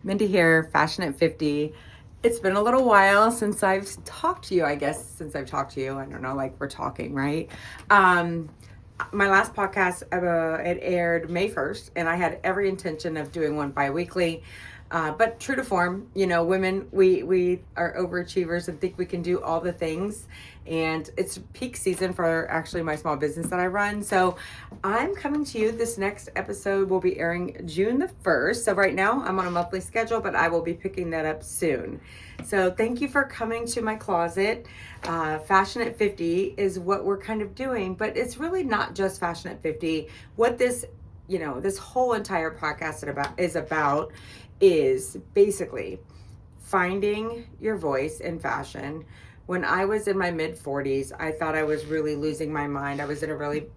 Mindy here, Fashion at 50. It's been a little while since I've talked to you, I guess, since I've talked to you. I don't know, like we're talking, right? My last podcast, it aired May 1st, and I had every intention of doing one bi-weekly. But true to form, you know, women, we are overachievers and think we can do all the things. And it's peak season for actually my small business that I run. So I'm coming to you. This next episode will be airing June the 1st. So right now I'm on a monthly schedule, but I will be picking that up soon. So thank you for coming to my closet. Fashion at 50 is what we're kind of doing, but it's really not just Fashion at 50. What this, you know, this whole entire podcast is about is basically finding your voice in fashion. When I was in my mid 40s, I thought I was really losing my mind. I was in a really,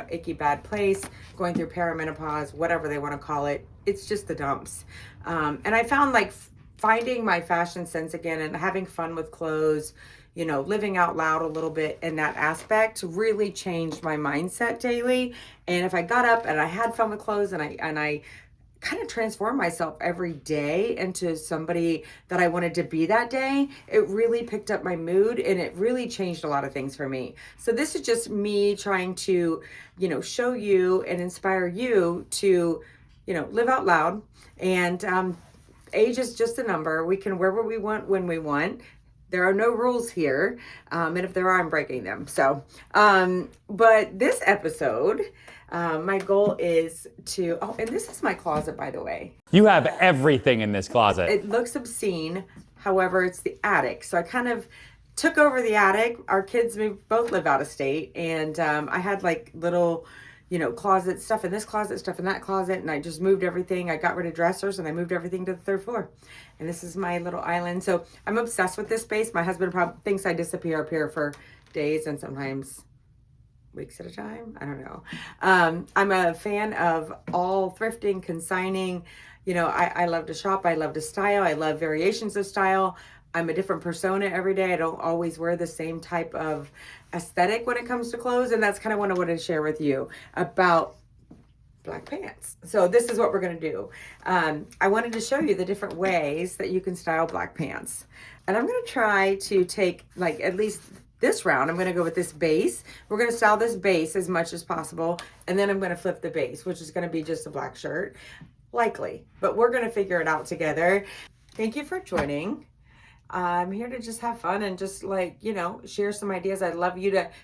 icky bad place, going through perimenopause, whatever they want to call it. It's just the dumps. And I found like finding my fashion sense again and having fun with clothes, living out loud a little bit in that aspect really changed my mindset daily. And if I got up and I had fun with clothes and I kind of transform myself every day into somebody that I wanted to be that day, it really picked up my mood and it really changed a lot of things for me. So this is just me trying to, show you and inspire you to, live out loud. And age is just a number. We can wear what we want when we want. There are no rules here. And if there are, I'm breaking them. But this episode, my goal is and this is my closet, by the way. You have everything in this closet. It looks obscene. However, it's the attic. So I kind of took over the attic. Our kids both live out of state. And I had like little, closet stuff in this closet, stuff in that closet. And I just moved everything. I got rid of dressers and I moved everything to the third floor. And this is my little island. So I'm obsessed with this space. My husband probably thinks I disappear up here for days and sometimes weeks at a time. I don't know. I'm a fan of all thrifting, consigning. I love to shop. I love to style. I love variations of style. I'm a different persona every day. I don't always wear the same type of aesthetic when it comes to clothes. And that's kind of what I wanted to share with you about black pants. So this is what we're going to do. I wanted to show you the different ways that you can style black pants. And I'm going to try to take like at least this round, I'm going to go with this base. We're going to style this base as much as possible. And then I'm going to flip the base, which is going to be just a black shirt. Likely. But we're going to figure it out together. Thank you for joining. I'm here to just have fun and just share some ideas. I'd love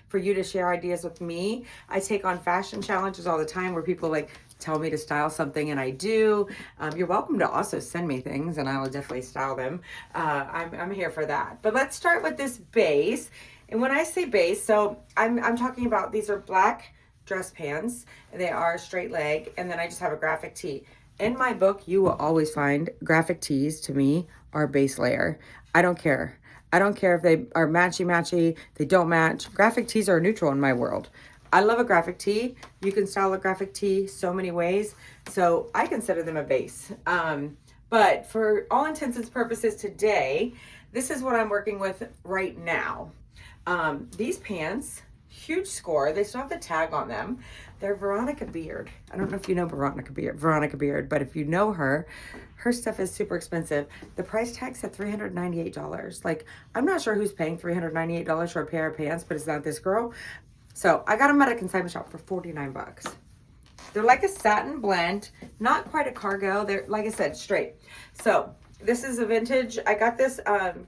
for you to share ideas with me. I take on fashion challenges all the time where people tell me to style something and I do. You're welcome to also send me things and I will definitely style them. I'm here for that. But let's start with this base. And when I say base, so I'm talking about these are black dress pants. They are straight leg. And then I just have a graphic tee. In my book, you will always find graphic tees to me are base layer. I don't care. I don't care if they are matchy, they don't match. Graphic tees are neutral in my world. I love a graphic tee. You can style a graphic tee so many ways. So I consider them a base. But for all intents and purposes today, this is what I'm working with right now. These pants, huge score. They still have the tag on them. They're Veronica Beard. I don't know if you know Veronica Beard, but if you know her stuff is super expensive. The price tag's at $398. I'm not sure who's paying $398 for a pair of pants, but it's not this girl. So I got them at a consignment shop for $49. They're like a satin blend, not quite a cargo. They're, like I said, straight. So this is a vintage. I got this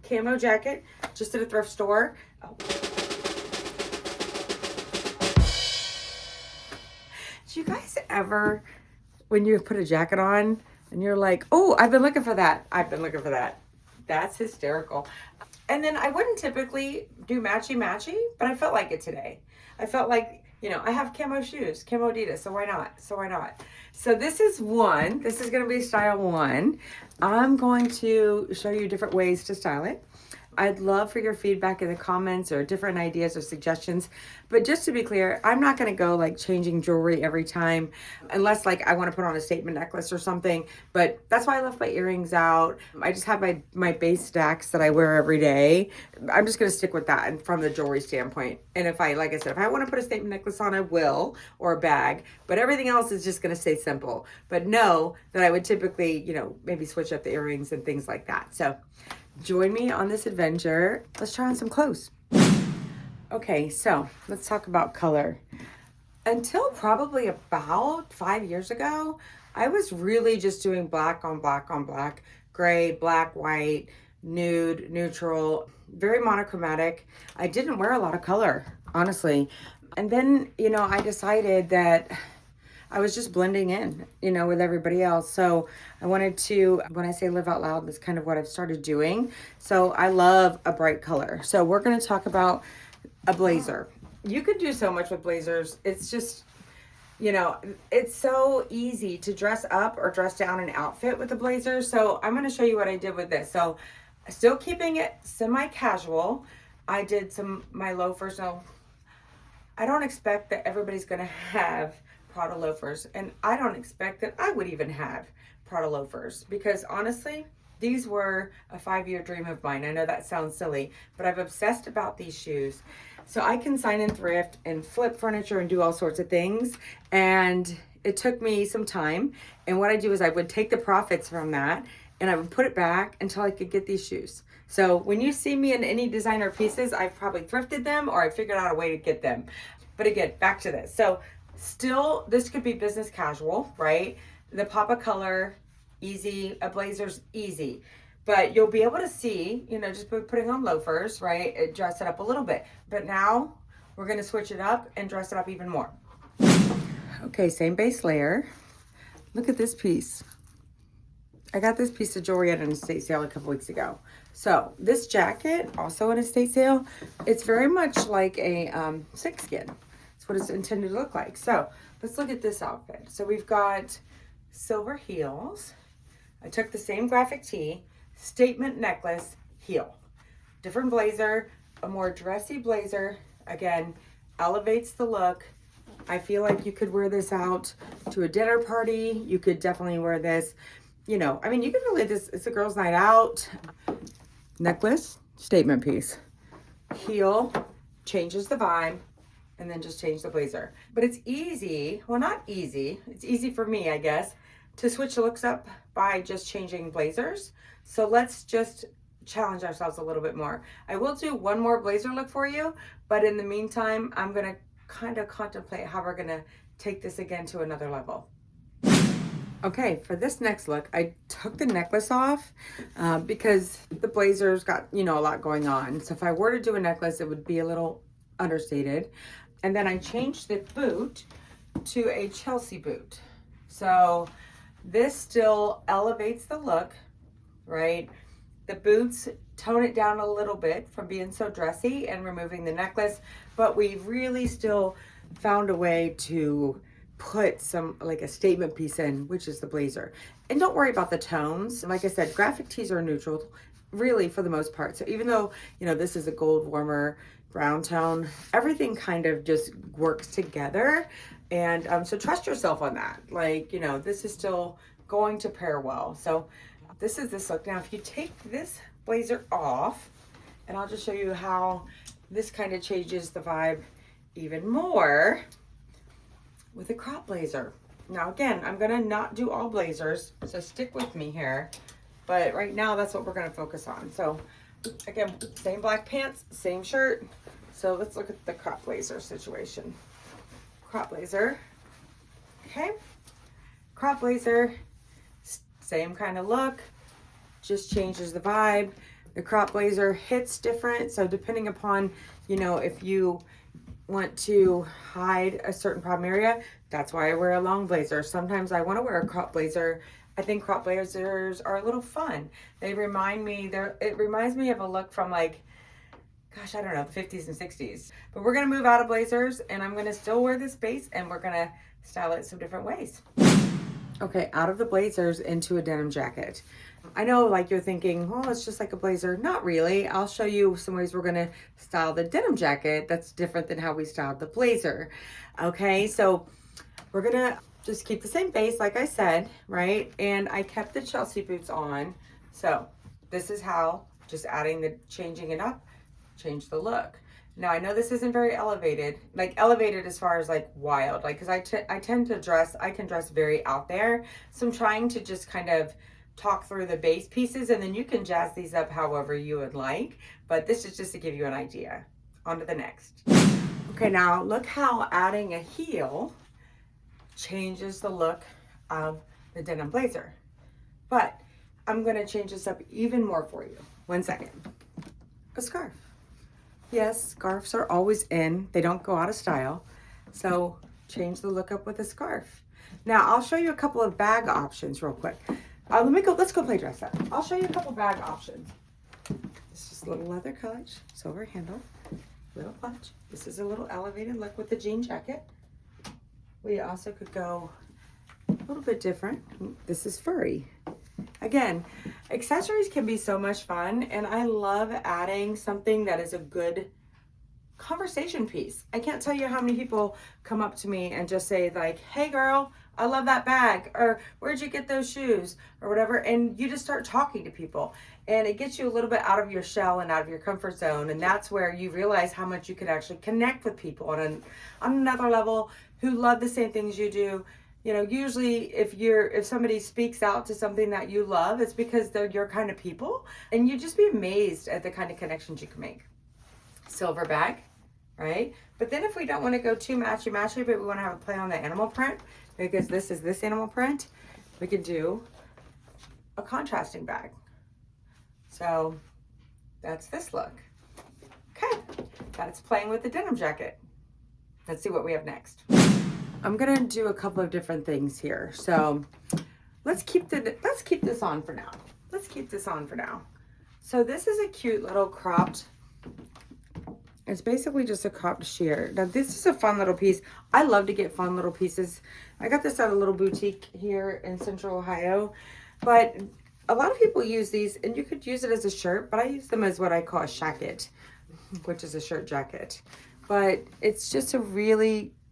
camo jacket just at a thrift store. Oh. Do you guys ever, when you put a jacket on and you're like, oh, I've been looking for that. That's hysterical. And then I wouldn't typically do matchy, but I felt like it today. I felt like, I have camo shoes, camo Adidas, so why not? So this is one. This is going to be style one. I'm going to show you different ways to style it. I'd love for your feedback in the comments or different ideas or suggestions. But just to be clear, I'm not going to go like changing jewelry every time unless like I want to put on a statement necklace or something. But that's why I left my earrings out. I just have my base stacks that I wear every day. I'm just going to stick with that and from the jewelry standpoint. And if I, like I said, if I want to put a statement necklace on, I will, or a bag. But everything else is just going to stay simple. But know that I would typically, maybe switch up the earrings and things like that. So join me on this adventure. Let's try on some clothes. Okay, so let's talk about color. Until probably about 5 years ago, I was really just doing black on black on black, gray, black, white, nude, neutral, very monochromatic. I didn't wear a lot of color, honestly. And then, I decided that I was just blending in, with everybody else. So I wanted to, when I say live out loud, that's kind of what I've started doing. So I love a bright color. So we're going to talk about a blazer. You could do so much with blazers. It's just, it's so easy to dress up or dress down an outfit with a blazer. So I'm going to show you what I did with this. So still keeping it semi-casual. I did my loafers. Now, I don't expect that everybody's going to have Prada loafers, and I don't expect that I would even have Prada loafers, because honestly, these were a 5-year dream of mine. I know that sounds silly, but I've obsessed about these shoes. So I consign and thrift and flip furniture and do all sorts of things. And it took me some time. And what I do is I would take the profits from that and I would put it back until I could get these shoes. So when you see me in any designer pieces, I've probably thrifted them or I figured out a way to get them. But again, back to this. So still, this could be business casual, right? The pop of color, easy. A blazer's easy. But you'll be able to see, just putting on loafers, right? It dress it up a little bit. But now we're going to switch it up and dress it up even more. Okay, same base layer. Look at this piece. I got this piece of jewelry at an estate sale a couple weeks ago. So this jacket, also an estate sale, it's very much like a snakeskin. That's what it's intended to look like. So let's look at this outfit. So we've got silver heels. I took the same graphic tee, statement necklace, heel. Different blazer, a more dressy blazer. Again, elevates the look. I feel like you could wear this out to a dinner party. You could definitely wear this, you could really, it's a girl's night out. Necklace, statement piece. Heel, changes the vibe, and then just change the blazer. But it's easy, well, not easy, it's easy for me, I guess, to switch the looks up by just changing blazers. So let's just challenge ourselves a little bit more. I will do one more blazer look for you, but in the meantime, I'm gonna kind of contemplate how we're gonna take this again to another level. Okay, for this next look, I took the necklace off because the blazer's got, a lot going on. So if I were to do a necklace, it would be a little understated. And then I changed the boot to a Chelsea boot. So this still elevates the look, right? The boots tone it down a little bit from being so dressy and removing the necklace, but we really still found a way to put some, like a statement piece in, which is the blazer. And don't worry about the tones. Like I said, graphic tees are neutral, really, for the most part. So even though, this is a gold warmer brown tone, everything kind of just works together. And so trust yourself on that. Like, this is still going to pair well. So this is this look. Now, if you take this blazer off, and I'll just show you how this kind of changes the vibe even more with a crop blazer. Now, again, I'm gonna not do all blazers, so stick with me here. But right now, that's what we're gonna focus on. So again, same black pants, same shirt. So let's look at the crop blazer situation. Crop blazer, okay. Crop blazer, same kind of look, just changes the vibe. The crop blazer hits different, so depending upon, if you want to hide a certain problem area, that's why I wear a long blazer. Sometimes I want to wear a crop blazer. I think crop blazers are a little fun. It reminds me of a look from like, gosh, I don't know, the 50s and 60s. But we're gonna move out of blazers and I'm gonna still wear this base and we're gonna style it some different ways. Okay, out of the blazers into a denim jacket. I know like you're thinking, well, it's just like a blazer. Not really. I'll show you some ways we're gonna style the denim jacket that's different than how we styled the blazer. Okay, so we're gonna just keep the same base like I said, right? And I kept the Chelsea boots on. So this is how, just changing it up, change the look. Now I know this isn't very elevated, like elevated as far as like wild, like because I tend to dress, I can dress very out there. So I'm trying to just kind of talk through the base pieces, and then you can jazz these up however you would like. But this is just to give you an idea. On to the next. Okay, now look how adding a heel changes the look of the denim blazer. But I'm gonna change this up even more for you. 1 second. A scarf. Yes, scarves are always in. They don't go out of style. So change the look up with a scarf. Now I'll show you a couple of bag options real quick. Let's go play dress up. I'll show you a couple bag options. This is just a little leather clutch, silver handle, little clutch. This is a little elevated look with the jean jacket. We also could go a little bit different. This is furry. Again, accessories can be so much fun, and I love adding something that is a good conversation piece. I can't tell you how many people come up to me and just say like, hey girl, I love that bag, or where'd you get those shoes, or whatever, and you just start talking to people, and it gets you a little bit out of your shell and out of your comfort zone, and that's where you realize how much you can actually connect with people on another level who love the same things you do. You know, usually if somebody speaks out to something that you love, it's because they're your kind of people, and you just be amazed at the kind of connections you can make. Silver bag, right? But then if we don't want to go too matchy, but we want to have a play on the animal print, because this is this animal print, we could do a contrasting bag. So that's this look. Okay, that's playing with the denim jacket. Let's see what we have next. I'm gonna do a couple of different things here. So let's keep this on for now. Let's keep this on for now. So this is a cute little cropped, it's basically just a cropped sheer. Now this is a fun little piece. I love to get fun little pieces. I got this at a little boutique here in Central Ohio, but a lot of people use these, and you could use it as a shirt, but I use them as what I call a shacket, which is a shirt jacket. But it's just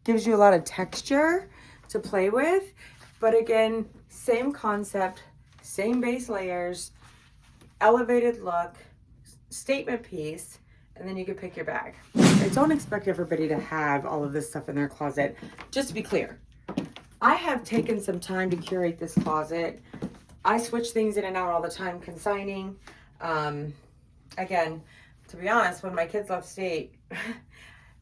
gives you a lot of texture to play with. But again, same concept, same base layers, elevated look, statement piece, and then you can pick your bag. I don't expect everybody to have all of this stuff in their closet. Just to be clear, I have taken some time to curate this closet. I switch things in and out all the time, consigning. Again, to be honest, when my kids left state,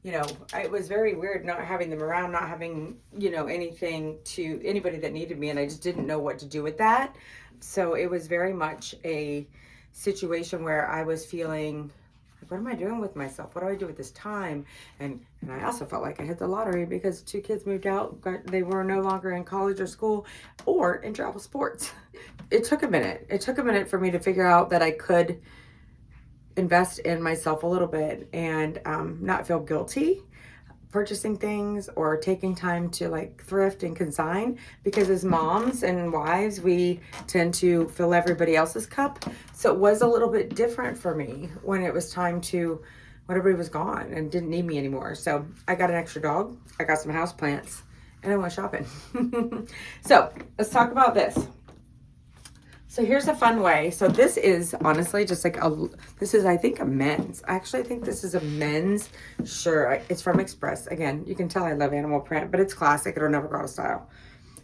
you know, it was very weird not having them around, not having, you know, anything to anybody that needed me, and I just didn't know what to do with that. So it was very much a situation where I was feeling, what am I doing with myself? What do I do with this time? And I also felt like I hit the lottery because 2 kids moved out. They were no longer in college or school or in travel sports. It took a minute. It took a minute for me to figure out that I could invest in myself a little bit and not feel guilty purchasing things or taking time to like thrift and consign, because as moms and wives we tend to fill everybody else's cup. So it was a little bit different for me when it was time to, when everybody was gone and didn't need me anymore. So I got an extra dog, I got some house plants, and I went shopping. So let's talk about this. So here's a fun way. So this is honestly just like this is, I think, a men's. Actually, I think this is a men's shirt. It's from Express. Again, you can tell I love animal print, but it's classic. It'll never go out of style.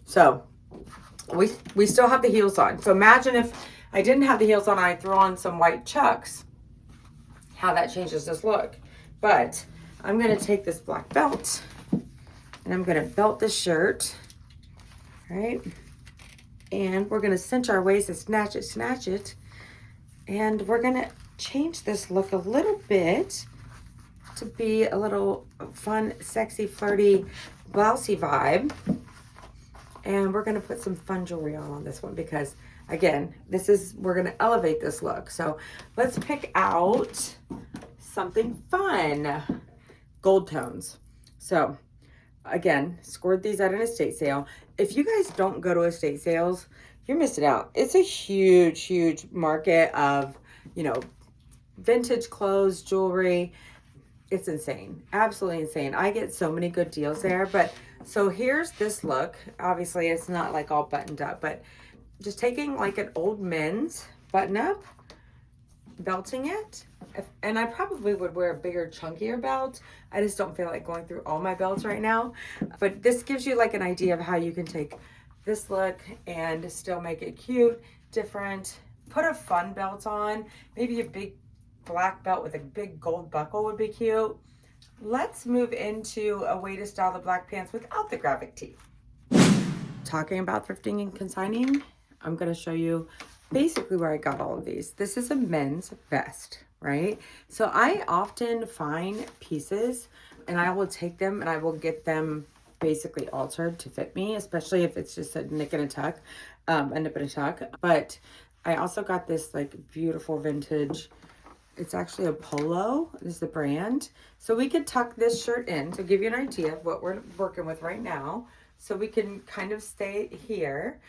So we still have the heels on. So imagine if I didn't have the heels on, I threw on some white Chucks, how that changes this look. But I'm going to take this black belt and I'm going to belt this shirt, right? And we're going to cinch our waist and snatch it. And we're going to change this look a little bit to be a little fun, sexy, flirty, blousey vibe. And we're going to put some fun jewelry on this one because, again, we're going to elevate this look. So let's pick out something fun. Gold tones. So again, scored these at an estate sale. if you guys don't go to estate sales, you're missing out. It's a huge, huge market of, you know, vintage clothes, jewelry. It's insane. Absolutely insane. I get so many good deals there. But so here's this look. Obviously, it's not like all buttoned up, but just taking like an old men's button up, belting it. And I probably would wear a bigger, chunkier belt. I just don't feel like going through all my belts right now. But this gives you like an idea of how you can take this look and still make it cute, different. Put a fun belt on. Maybe a big black belt with a big gold buckle would be cute. Let's move into a way to style the black pants without the graphic tee. Talking about thrifting and consigning, I'm going to show you basically where I got all of these. This is a men's vest, right? So I often find pieces and I will take them and I will get them basically altered to fit me, especially if it's just a nick and a tuck, a nip and a tuck. But I also got this like beautiful vintage, it's actually a polo, this is the brand. So we could tuck this shirt in to give you an idea of what we're working with right now. So we can kind of stay here.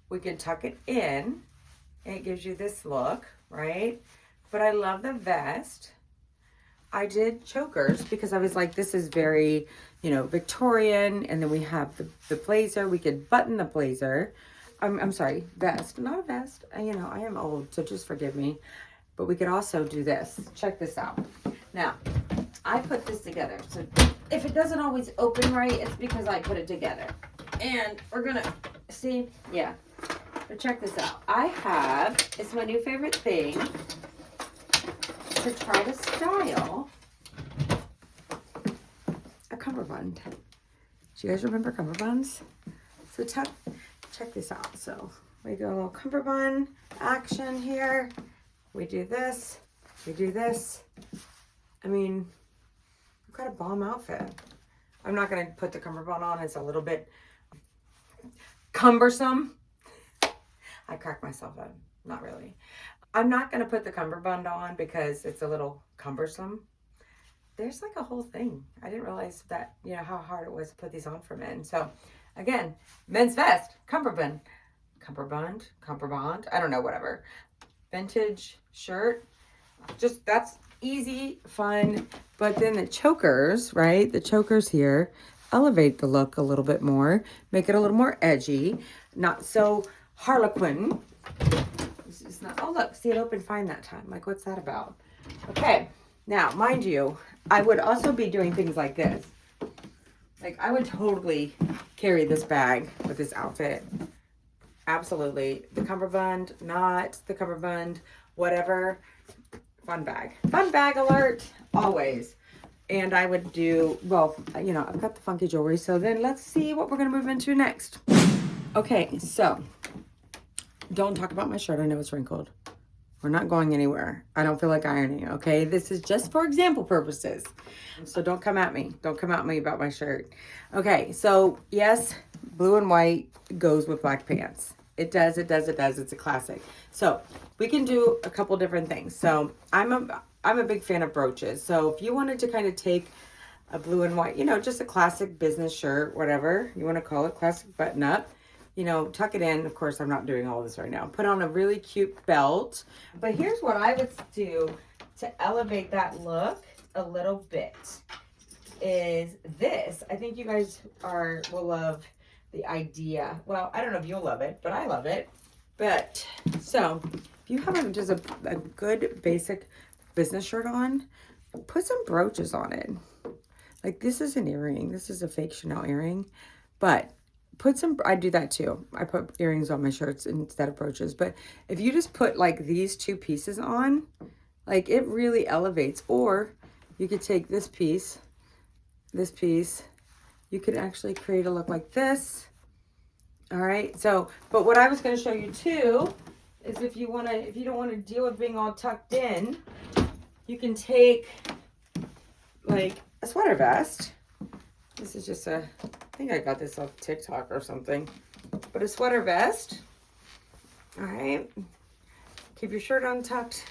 We can tuck it in and it gives you this look, right? But I love the vest. I did chokers because I was like, this is very, you know, Victorian. And then we have the blazer. We could button the blazer. I'm sorry, vest, not a vest. You know, I am old, so just forgive me. But we could also do this. Check this out. Now, I put this together. So if it doesn't always open right, it's because I put it together. And we're gonna see, yeah. But check this out. I have, it's my new favorite thing to try to style a cummerbund. Do you guys remember cummerbunds? So check this out. So we go a little cummerbund action here. We do this. We do this. I mean, we've got a bomb outfit. I'm not going to put the cummerbund on. It's a little bit cumbersome. I crack myself up. Not really. I'm not going to put the cummerbund on because it's a little cumbersome. There's like a whole thing. I didn't realize that, you know, how hard it was to put these on for men. So again, men's vest, cummerbund, I don't know, whatever. Vintage shirt, just that's easy, fun. But then the chokers, right? The chokers here elevate the look a little bit more, make it a little more edgy, not so Harlequin. It's not, oh look, see it open fine that time. Like, what's that about? Okay, now, mind you, I would also be doing things like this. Like, I would totally carry this bag with this outfit. Absolutely. The cummerbund, not the cummerbund, whatever. Fun bag. Fun bag alert, always. And I would do, well, you know, I've got the funky jewelry. So then let's see what we're going to move into next. Okay, so don't talk about my shirt. I know it's wrinkled. We're not going anywhere. I don't feel like ironing, okay? This is just for example purposes. So don't come at me. Don't come at me about my shirt. Okay, so yes, blue and white goes with black pants. It does. It's a classic. So we can do a couple different things. So I'm a big fan of brooches. So if you wanted to kind of take a blue and white, you know, just a classic business shirt, whatever you want to call it, classic button up, you know, tuck it in. Of course, I'm not doing all this right now. Put on a really cute belt. But here's what I would do to elevate that look a little bit is this. I think you guys will love the idea. Well, I don't know if you'll love it, but I love it. But so if you have just a good basic business shirt on, put some brooches on it. Like this is an earring. This is a fake Chanel earring, but put some, I do that too. I put earrings on my shirts instead of brooches. But if you just put like these two pieces on, like it really elevates. Or you could take this piece, you could actually create a look like this. All right. So, but what I was going to show you too is if you don't want to deal with being all tucked in, you can take like a sweater vest. This is just I think I got this off TikTok or something, but a sweater vest. All right. Keep your shirt untucked.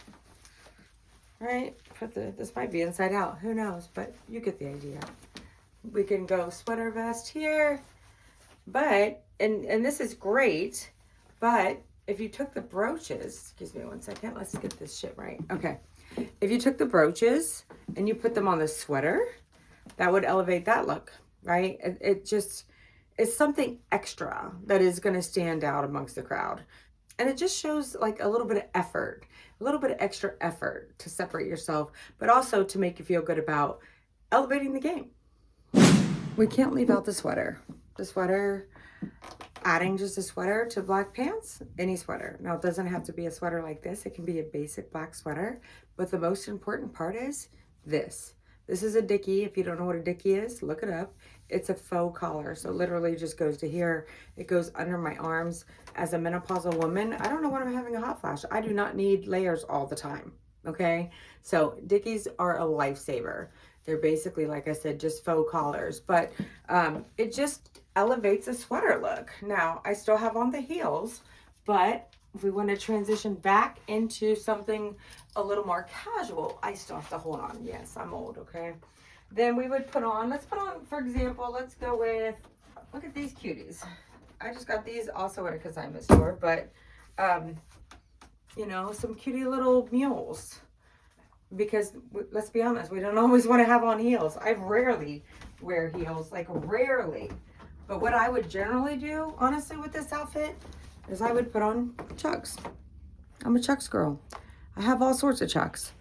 All right. This might be inside out. Who knows? But you get the idea. We can go sweater vest here, but and this is great, but if you took the brooches, excuse me one second, let's get this shit right. Okay. If you took the brooches and you put them on the sweater, that would elevate that look, right? It just is something extra that is going to stand out amongst the crowd. And it just shows like a little bit of effort, a little bit of extra effort to separate yourself, but also to make you feel good about elevating the game. We can't leave out the sweater. The sweater, adding just a sweater to black pants, any sweater. Now, it doesn't have to be a sweater like this. It can be a basic black sweater. But the most important part is this. This is a dickie. If you don't know what a dickie is, look it up. It's a faux collar. So literally just goes to here. It goes under my arms. As a menopausal woman, I don't know when I'm having a hot flash. I do not need layers all the time. Okay? So dickies are a lifesaver. They're basically, like I said, just faux collars. But it just elevates a sweater look. Now, I still have on the heels, but if we want to transition back into something a little more casual, I still have to hold on. Yes, I'm old, okay? Then we would put on, let's put on, for example, let's go with, look at these cuties. I just got these also at a consignment store, but, you know, some cutie little mules. Because let's be honest, we don't always want to have on heels. I rarely wear heels, like rarely. But what I would generally do, honestly, with this outfit is I would put on Chucks. I'm a Chucks girl. I have all sorts of Chucks.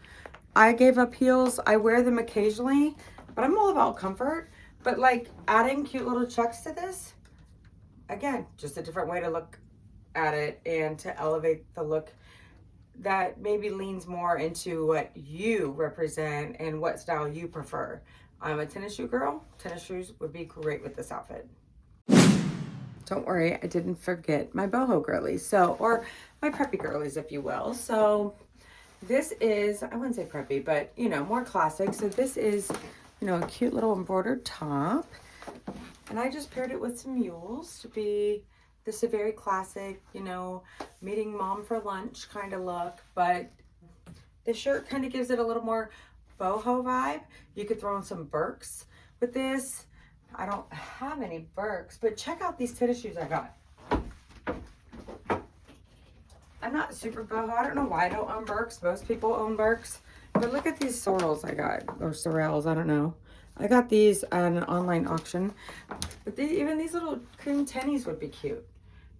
I gave up heels. I wear them occasionally, but I'm all about comfort. But like adding cute little Chucks to this, again, just a different way to look at it and to elevate the look that maybe leans more into what you represent and what style you prefer. I'm a tennis shoe girl. Tennis shoes would be great with this outfit. Don't worry, I didn't forget my boho girlies. So, or my preppy girlies, if you will. So this is, I wouldn't say preppy, but you know, more classic. So this is, you know, a cute little embroidered top. And I just paired it with some mules to be, this is a very classic, you know, meeting mom for lunch kind of look, but the shirt kind of gives it a little more boho vibe. You could throw in some Birks with this. I don't have any Birks, but check out these tennis shoes I got. I'm not super boho. I don't know why I don't own Birks. Most people own Birks. But look at these sorrels I got, or sorrels, I don't know. I got these on an online auction. But even these little cream tennies would be cute.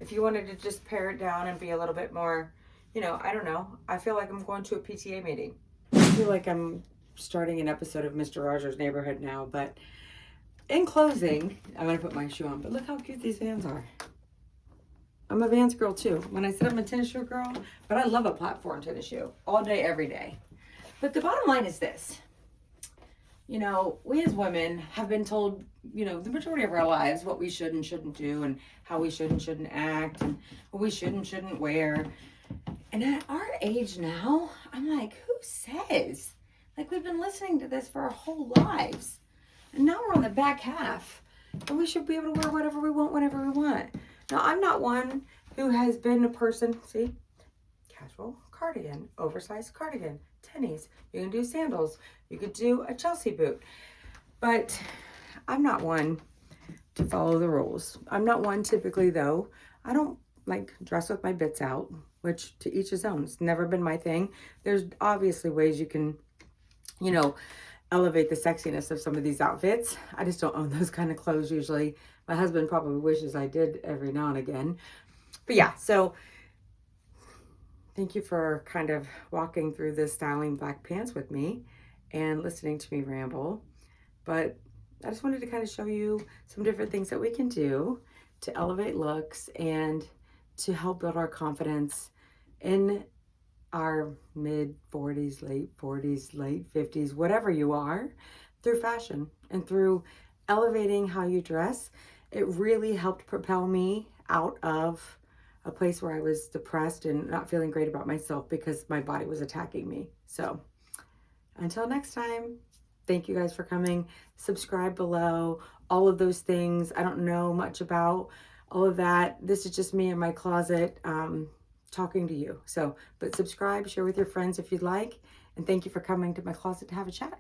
If you wanted to just pare it down and be a little bit more, you know, I don't know. I feel like I'm going to a PTA meeting. I feel like I'm starting an episode of Mr. Rogers' Neighborhood now. But in closing, I'm going to put my shoe on. But look how cute these Vans are. I'm a Vans girl too. When I said I'm a tennis shoe girl, but I love a platform tennis shoe all day, every day. But the bottom line is this. You know, we as women have been told, you know, the majority of our lives what we should and shouldn't do and how we should and shouldn't act and what we should and shouldn't wear. And at our age now, I'm like, who says? Like, we've been listening to this for our whole lives. And now we're on the back half. And we should be able to wear whatever we want, whenever we want. Now, I'm not one who has been a person, see, casual cardigan, oversized cardigan, tennies. You can do sandals. You could do a Chelsea boot. But I'm not one to follow the rules. I'm not one typically, though. I don't like dress with my bits out, which to each his own. It's never been my thing. There's obviously ways you can, you know, elevate the sexiness of some of these outfits. I just don't own those kind of clothes usually. My husband probably wishes I did every now and again. But yeah, so thank you for kind of walking through this styling black pants with me and listening to me ramble. But I just wanted to kind of show you some different things that we can do to elevate looks and to help build our confidence in our mid 40s, late 50s, whatever you are, through fashion and through elevating how you dress. It really helped propel me out of a place where I was depressed and not feeling great about myself because my body was attacking me. So until next time, thank you guys for coming. Subscribe below, all of those things. I don't know much about all of that. This is just me in my closet talking to you. So, but subscribe, share with your friends if you'd like. And thank you for coming to my closet to have a chat.